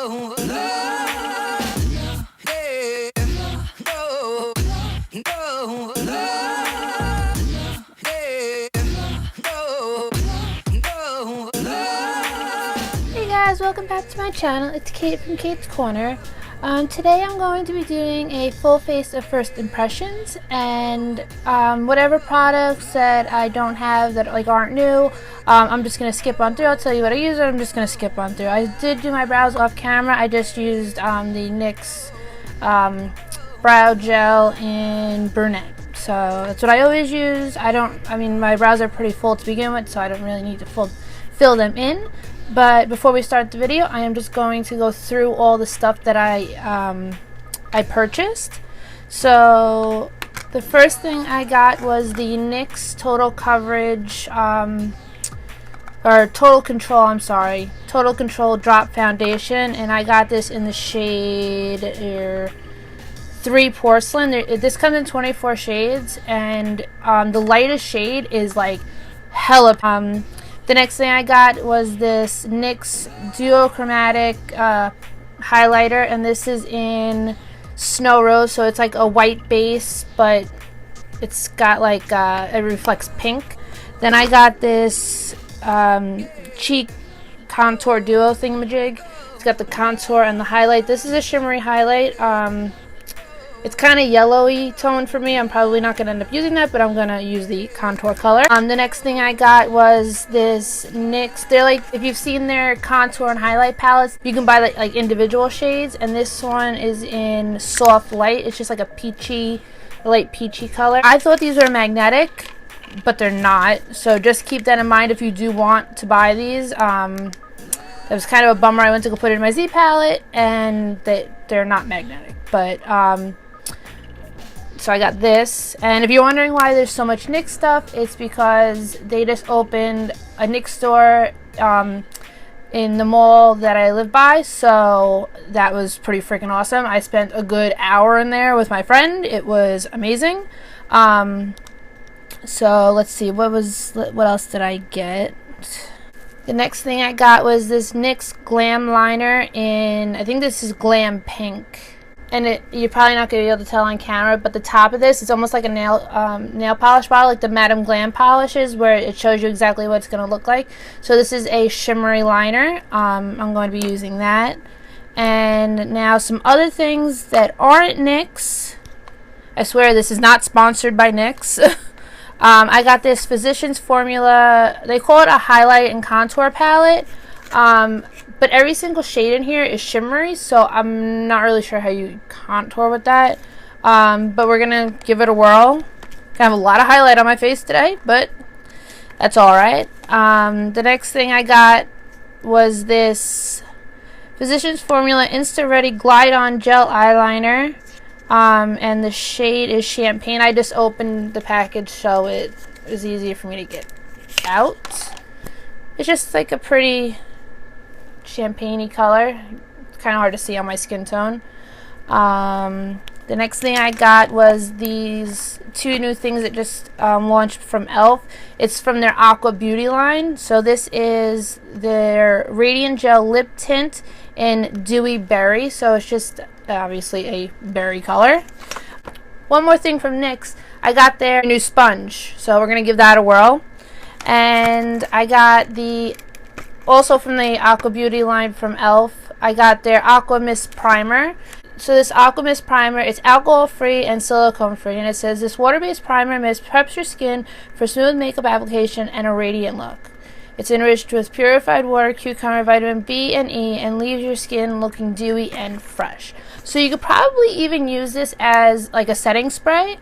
Hey guys, welcome back to my channel. It's Kate from Kate's Corner. Today I'm going to be doing a full face of first impressions, and whatever products that I don't have that aren't new, I'm just going to skip on through. I'll tell you what I use, and I'm just going to skip on through. I did do my brows off camera. I just used the NYX brow gel in brunette. So that's what I always use. My brows are pretty full to begin with, so I don't really need to fill them in. But before we start the video, I am just going to go through all the stuff that I purchased. So the first thing I got was the NYX Total Coverage, or Total Control, I'm sorry, Total Control Drop Foundation, and I got this in the shade 3 Porcelain. This comes in 24 shades, and the lightest shade is like hella. The next thing I got was this NYX Duochromatic highlighter, and this is in Snow Rose, so it's like a white base, but it's got like it reflects pink. Then I got this cheek contour duo thingamajig. It's got the contour and the highlight. This is a shimmery highlight. It's kind of yellowy tone for me. I'm probably not going to end up using that, but I'm going to use the contour color. The next thing I got was this NYX. They're like, if you've seen their contour and highlight palettes, you can buy like individual shades, and this one is in Soft Light. It's just like a light peachy color. I thought these were magnetic, but they're not. So just keep that in mind if you do want to buy these. That was kind of a bummer. I went to go put it in my Z palette, and they're not magnetic. But so I got this, and if you're wondering why there's so much NYX stuff, it's because they just opened a NYX store in the mall that I live by, so that was pretty freaking awesome. I spent a good hour in there with my friend. It was amazing. So let's see, what else did I get? The next thing I got was this NYX Glam Liner in, I think this is Glam Pink. And you're probably not going to be able to tell on camera, but the top of this is almost like a nail polish bottle, like the Madame Glam polishes, where it shows you exactly what it's going to look like. So this is a shimmery liner. I'm going to be using that. And now some other things that aren't NYX. I swear this is not sponsored by NYX. I got this Physicians Formula. They call it a highlight and contour palette. But every single shade in here is shimmery, so I'm not really sure how you contour with that. But we're going to give it a whirl. I have a lot of highlight on my face today, but that's alright. The next thing I got was this Physicians Formula Insta Ready Glide On Gel Eyeliner. And the shade is Champagne. I just opened the package so it was easier for me to get out. It's just like a pretty champagne-y color. It's kind of hard to see on my skin tone. The next thing I got was these 2 new things that just launched from e.l.f. It's from their Aqua Beauty line. So this is their Radiant Gel Lip Tint in Dewy Berry. So it's just obviously a berry color. One more thing from NYX. I got their new sponge. So we're going to give that a whirl. And I got also from the Aqua Beauty line from e.l.f., I got their Aqua Mist Primer. So this Aqua Mist Primer, it's alcohol-free and silicone-free, and it says, this water-based primer mist preps your skin for smooth makeup application and a radiant look. It's enriched with purified water, cucumber, vitamin B and E, and leaves your skin looking dewy and fresh. So you could probably even use this as like a setting spray.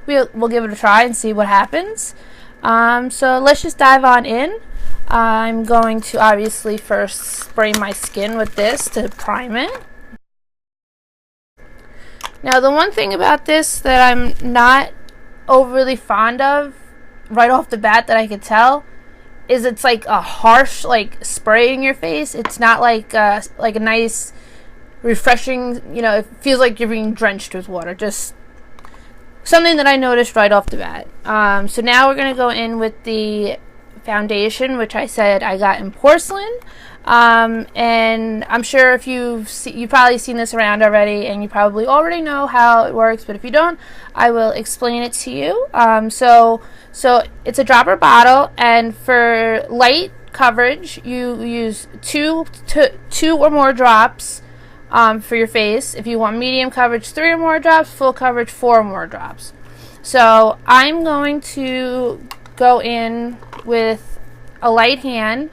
We'll give it a try and see what happens. So let's just dive on in. I'm going to obviously first spray my skin with this to prime it. Now the one thing about this that I'm not overly fond of right off the bat that I could tell is it's like a harsh like spray in your face. It's not like a nice refreshing, it feels like you're being drenched with water. Just something that I noticed right off the bat. So now we're going to go in with the foundation, which I said I got in porcelain. And I'm sure if you've probably seen this around already, and you probably already know how it works, but if you don't, I will explain it to you. So it's a dropper bottle, and for light coverage, you use two or more drops for your face. If you want medium coverage, 3 or more drops. Full coverage, 4 or more drops. So I'm going to go in with a light hand.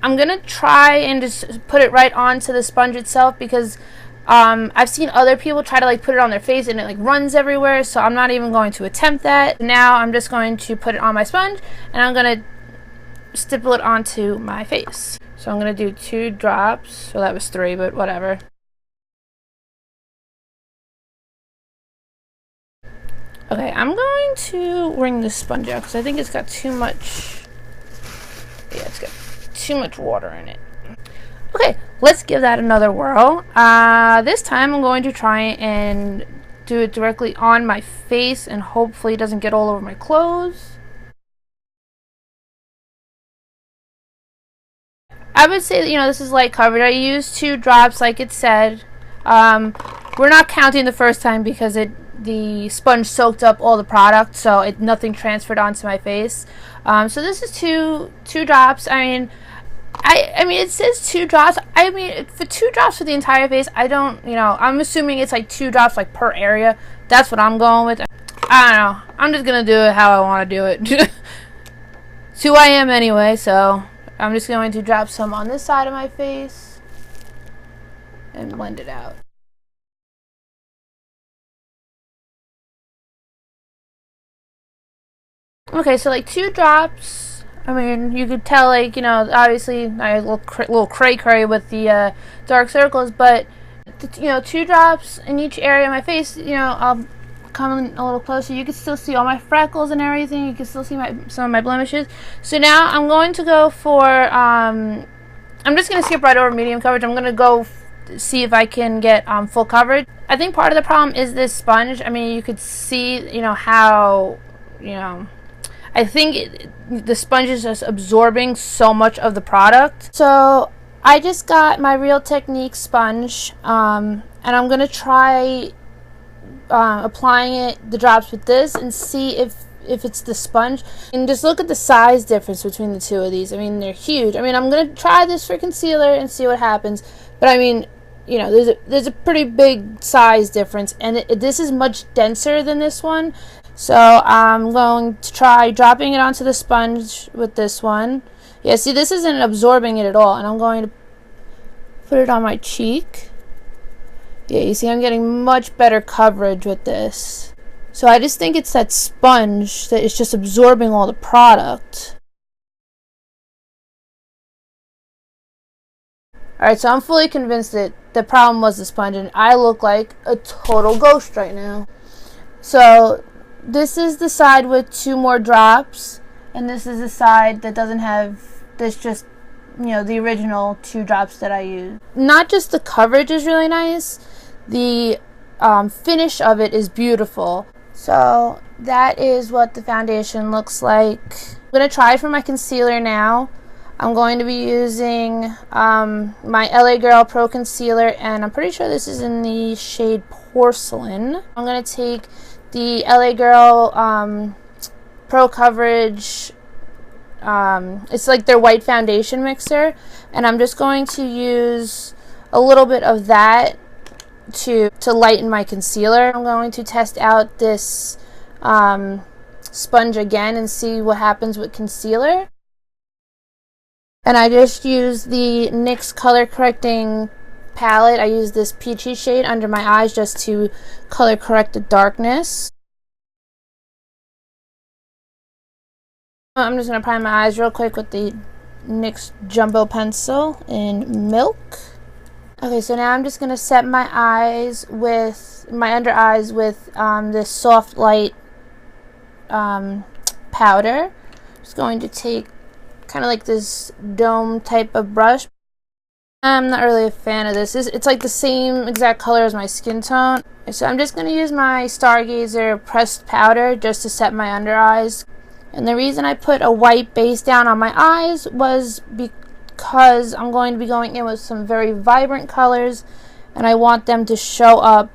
I'm gonna try and just put it right onto the sponge itself, because I've seen other people try to like put it on their face and it like runs everywhere, so I'm not even going to attempt that. Now I'm just going to put it on my sponge, and I'm gonna stipple it onto my face. So I'm gonna do 2 drops. So that was 3, but whatever. Okay, I'm going to wring this sponge out because I think it's got too much. Yeah, it's got too much water in it. Okay, let's give that another whirl. This time I'm going to try and do it directly on my face, and hopefully it doesn't get all over my clothes. I would say that, you know, this is light coverage. I used 2 drops like it said. We're not counting the first time because the sponge soaked up all the product, so nothing transferred onto my face. So this is two drops. I mean it says 2 drops. I mean, for 2 drops for the entire face, I don't, you know, I'm assuming it's like 2 drops like per area. That's what I'm going with. I don't know. I'm just gonna do it how I want to do it. It's who I am anyway, so I'm just going to drop some on this side of my face and blend it out. Okay, so like 2 drops. I mean, you could tell, like, you know, obviously I look little cray with the dark circles, but you know, 2 drops in each area of my face. You know, I'll come in a little closer. You can still see all my freckles and everything. You can still see some of my blemishes. So now I'm going to go for I'm just going to skip right over medium coverage. I'm going to go see if I can get full coverage. I think part of the problem is this sponge. I mean, you could see, you know, how, you know, I think the sponge is just absorbing so much of the product. So I just got my Real Technique sponge, and I'm going to try applying the drops with this and see if it's the sponge. And just look at the size difference between the 2 of these. I mean, they're huge. I mean, I'm going to try this for concealer and see what happens. But I mean, you know, there's a pretty big size difference, and this is much denser than this one. So I'm going to try dropping it onto the sponge with this one. Yeah, see, this isn't absorbing it at all, and I'm going to put it on my cheek. Yeah, you see, I'm getting much better coverage with this. So I just think it's that sponge that is just absorbing all the product. Alright, so I'm fully convinced that the problem was the sponge, and I look like a total ghost right now. So this is the side with 2 more drops, and this is the side that doesn't have, that's just, you know, the original 2 drops that I used. Not just the coverage is really nice, the finish of it is beautiful. So that is what the foundation looks like. I'm going to try it for my concealer now. I'm going to be using my LA Girl Pro Concealer, and I'm pretty sure this is in the shade Porcelain. I'm going to take the LA Girl Pro Coverage, it's like their white foundation mixer, and I'm just going to use a little bit of that to lighten my concealer. I'm going to test out this sponge again and see what happens with concealer. And I just used the NYX color correcting palette. I used this peachy shade under my eyes just to color correct the darkness. I'm just going to prime my eyes real quick with the NYX Jumbo Pencil in Milk. Okay, so now I'm just going to set my eyes with, my under eyes with this soft light powder. Just going to take kind of like this dome type of brush. I'm not really a fan of this. It's like the same exact color as my skin tone. So I'm just going to use my Stargazer pressed powder just to set my under eyes. And the reason I put a white base down on my eyes was because I'm going to be going in with some very vibrant colors, and I want them to show up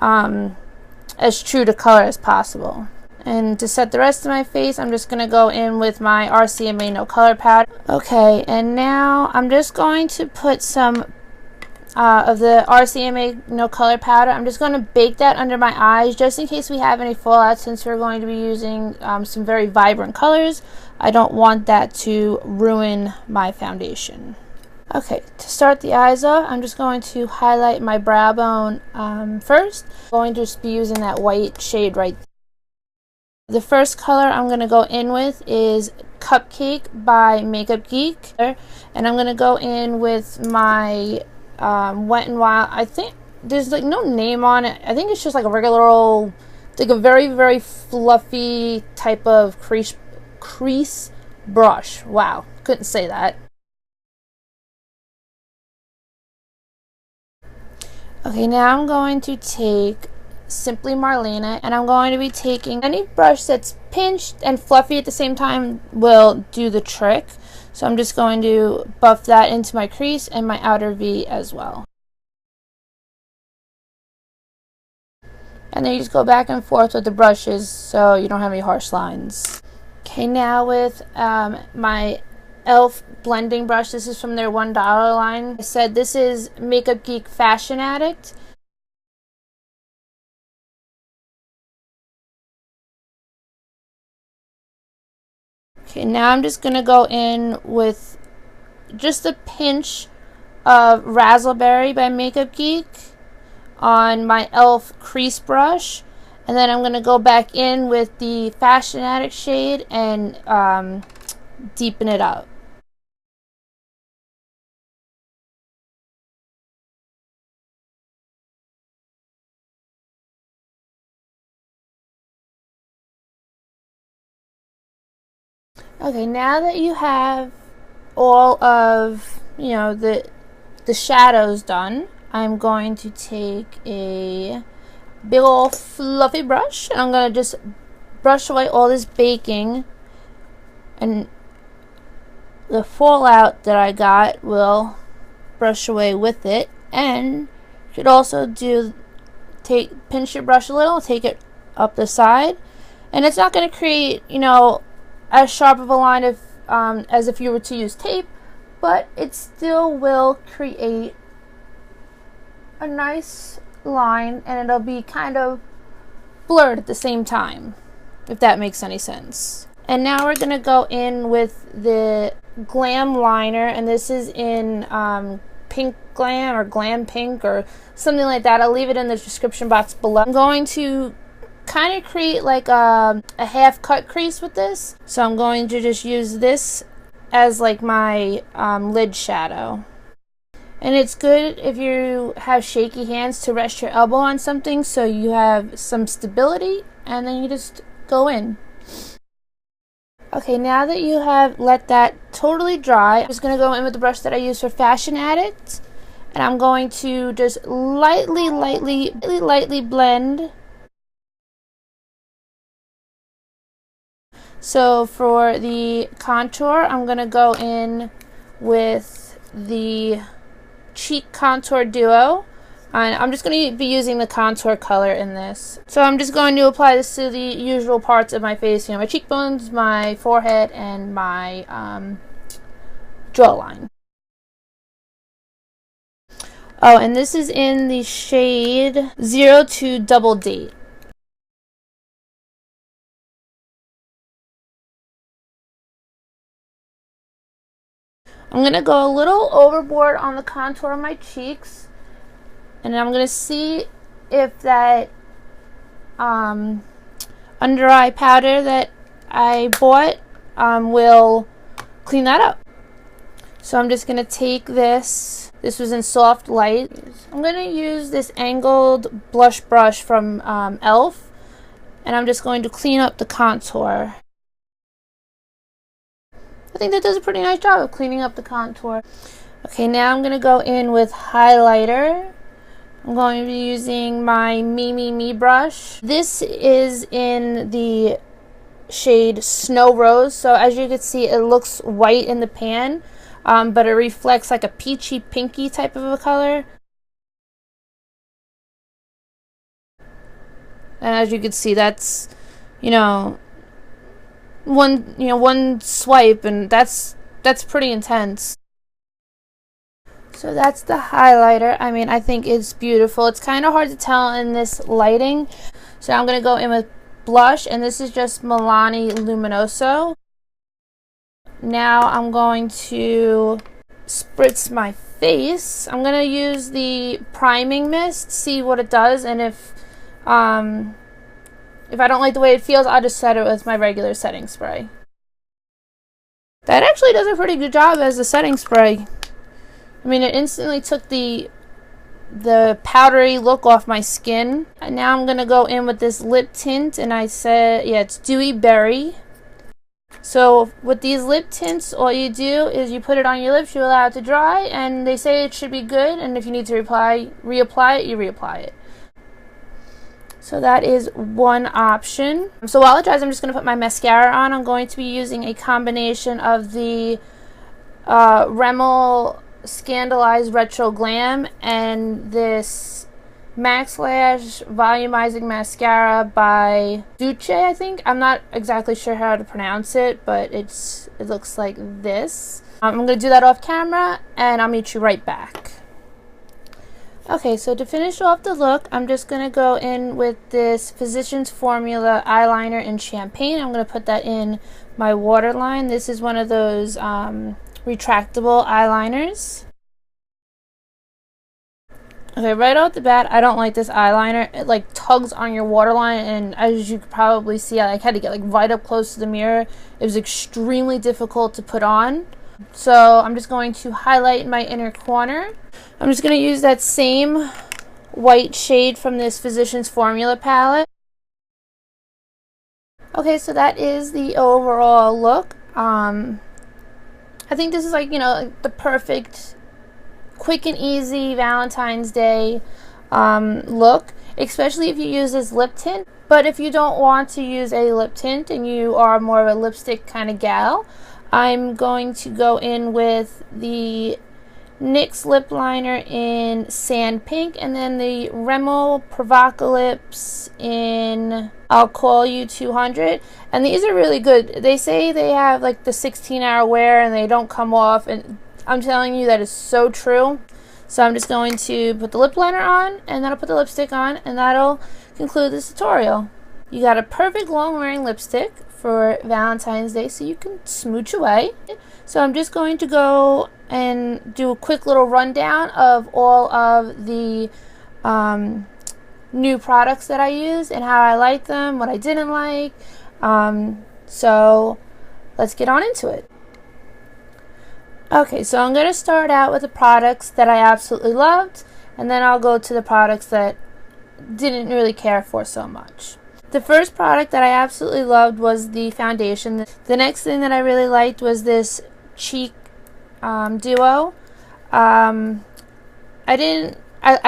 as true to color as possible. And to set the rest of my face, I'm just going to go in with my RCMA No Color Powder. Okay, and now I'm just going to put some of the RCMA No Color Powder. I'm just going to bake that under my eyes just in case we have any fallout, since we're going to be using some very vibrant colors. I don't want that to ruin my foundation. Okay, to start the eyes off, I'm just going to highlight my brow bone first. I'm going to just be using that white shade right there. The first color I'm going to go in with is Cupcake by Makeup Geek. And I'm going to go in with my Wet n Wild. I think there's like no name on it. I think it's just like a regular old, like a very, very fluffy type of crease brush. Wow, couldn't say that. Okay, now I'm going to take Simply Marlena, and I'm going to be taking any brush that's pinched and fluffy at the same time will do the trick. So I'm just going to buff that into my crease and my outer V as well. And then you just go back and forth with the brushes so you don't have any harsh lines. Okay, now with my e.l.f. blending brush. This is from their $1 line. I said this is Makeup Geek Fashion Addict. Okay, now I'm just going to go in with just a pinch of Razzleberry by Makeup Geek on my e.l.f. crease brush. And then I'm going to go back in with the Fashion Addict shade and deepen it up. Okay, now that you have all of, the shadows done, I'm going to take a big old fluffy brush and I'm going to just brush away all this baking, and the fallout that I got will brush away with it. And you could also pinch your brush a little, take it up the side, and it's not going to create, as sharp of a line as if you were to use tape, but it still will create a nice line, and it'll be kind of blurred at the same time, if that makes any sense. And now we're going to go in with the Glam liner, and this is in Pink Glam or Glam Pink or something like that. I'll leave it in the description box below. I'm going to kind of create like a half cut crease with this, so I'm going to just use this as like my lid shadow. And it's good if you have shaky hands to rest your elbow on something so you have some stability, and then you just go in. Okay, now that you have let that totally dry, I'm just going to go in with the brush that I use for Fashion Addict, and I'm going to just lightly blend. So for the contour, I'm going to go in with the Cheek Contour Duo, and I'm just going to be using the contour color in this. So I'm just going to apply this to the usual parts of my face, my cheekbones, my forehead, and my jawline. Oh, and this is in the shade 02 Double Date. I'm going to go a little overboard on the contour of my cheeks, and I'm going to see if that under eye powder that I bought will clean that up. So I'm just going to take this. This was in Soft Light. I'm going to use this angled blush brush from e.l.f. and I'm just going to clean up the contour. I think that does a pretty nice job of cleaning up the contour. Okay, now I'm going to go in with highlighter. I'm going to be using my Me brush. This is in the shade Snow Rose. So as you can see, it looks white in the pan, but it reflects like a peachy pinky type of a color. And as you can see, that's, one swipe, and that's pretty intense. So that's the highlighter. I mean, I think it's beautiful. It's kind of hard to tell in this lighting. So I'm going to go in with blush, and this is just Milani Luminoso. Now I'm going to spritz my face. I'm going to use the priming mist, see what it does, and if I don't like the way it feels, I'll just set it with my regular setting spray. That actually does a pretty good job as a setting spray. I mean, it instantly took the powdery look off my skin. And now I'm going to go in with this lip tint, and I said, yeah, it's Dewy Berry. So with these lip tints, all you do is you put it on your lips, you allow it to dry, and they say it should be good, and if you need to reapply it, you reapply it. So that is one option. So while it dries, I'm just going to put my mascara on. I'm going to be using a combination of the Rimmel Scandalized Retro Glam and this Max Lash Volumizing Mascara by Duce, I think. I'm not exactly sure how to pronounce it, but it looks like this. I'm going to do that off camera, and I'll meet you right back. Okay, so to finish off the look, I'm just going to go in with this Physicians Formula eyeliner in Champagne. I'm going to put that in my waterline. This is one of those retractable eyeliners. Okay, right off the bat, I don't like this eyeliner. It like tugs on your waterline, and as you could probably see, I had to get like right up close to the mirror. It was extremely difficult to put on. So I'm just going to highlight my inner corner. I'm just going to use that same white shade from this Physicians Formula palette. Okay, so that is the overall look. I think this is like, the perfect quick and easy Valentine's Day look, especially if you use this lip tint. But if you don't want to use a lip tint and you are more of a lipstick kind of gal, I'm going to go in with the NYX lip liner in Sand Pink, and then the Rimmel Provocalips in I'll Call You 200. And these are really good. They say they have like the 16-hour wear and they don't come off, and I'm telling you that is so true. So I'm just going to put the lip liner on, and then I'll put the lipstick on, and that'll conclude this tutorial. You got a perfect long wearing lipstick for Valentine's Day, so you can smooch away. So I'm just going to go and do a quick little rundown of all of the new products that I used and how I like them, what I didn't like. So let's get on into it. Okay, so I'm going to start out with the products that I absolutely loved, and then I'll go to the products that didn't really care for so much. The first product that I absolutely loved was the foundation. The next thing that I really liked was this Cheek Duo. I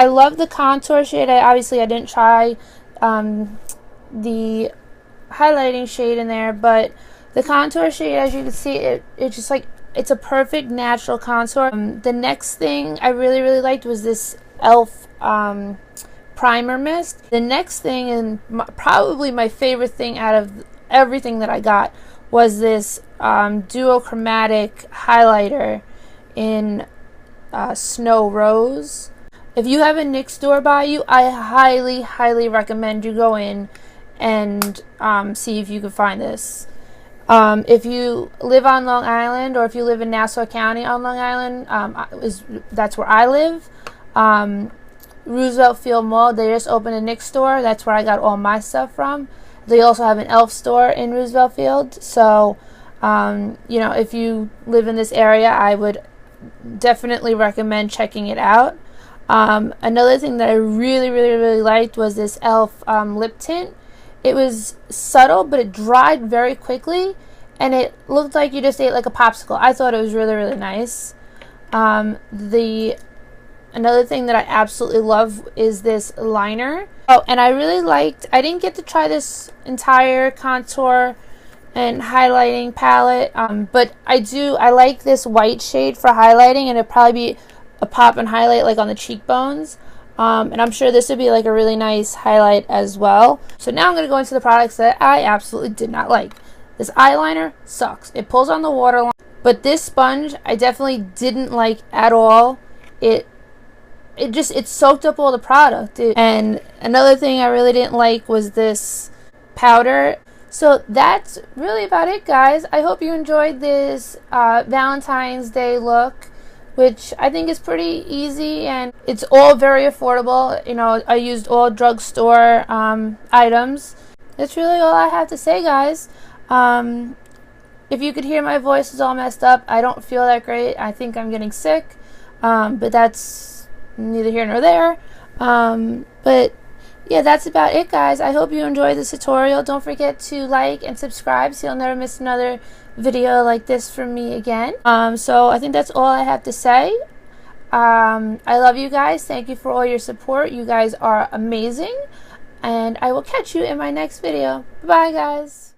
love the contour shade. I didn't try the highlighting shade in there, but the contour shade, as you can see, it's just like, it's a perfect natural contour. The next thing I really liked was this e.l.f. primer mist. The next thing, and probably my favorite thing out of everything that I got, was this duochromatic highlighter in Snow Rose. If you have a NYX store by you, I highly recommend you go in and see if you can find this. If you live on Long Island, or if you live in Nassau County on Long Island, that's where I live. Roosevelt Field Mall, they just opened a NYX store. That's where I got all my stuff from. They also have an e.l.f. store in Roosevelt Field. So, if you live in this area, I would definitely recommend checking it out. Another thing that I really liked was this e.l.f. Lip tint. It was subtle, but it dried very quickly, and it looked like you just ate like a popsicle. I thought it was really nice. Another thing that I absolutely love is this liner. Oh, and I really liked, I didn't get to try this entire contour and highlighting palette. But I like this white shade for highlighting, and it'd probably be a pop and highlight like on the cheekbones. And I'm sure this would be like a really nice highlight as well. So now I'm going to go into the products that I absolutely did not like. This eyeliner sucks. It pulls on the waterline. But this sponge I definitely didn't like at all. It soaked up all the product. And another thing I really didn't like was this powder. So that's really about it, guys. I hope you enjoyed this Valentine's Day look, which I think is pretty easy, and it's all very affordable. You know, I used all drugstore items. That's really all I have to say, guys. If you could hear my voice is all messed up, I don't feel that great. I think I'm getting sick, but that's neither here nor there. But yeah, that's about it, guys. I hope you enjoyed this tutorial. Don't forget to like and subscribe so you'll never miss another video like this from me again. So I think that's all I have to say. I love you guys. Thank you for all your support. You guys are amazing. And I will catch you in my next video. Bye, guys.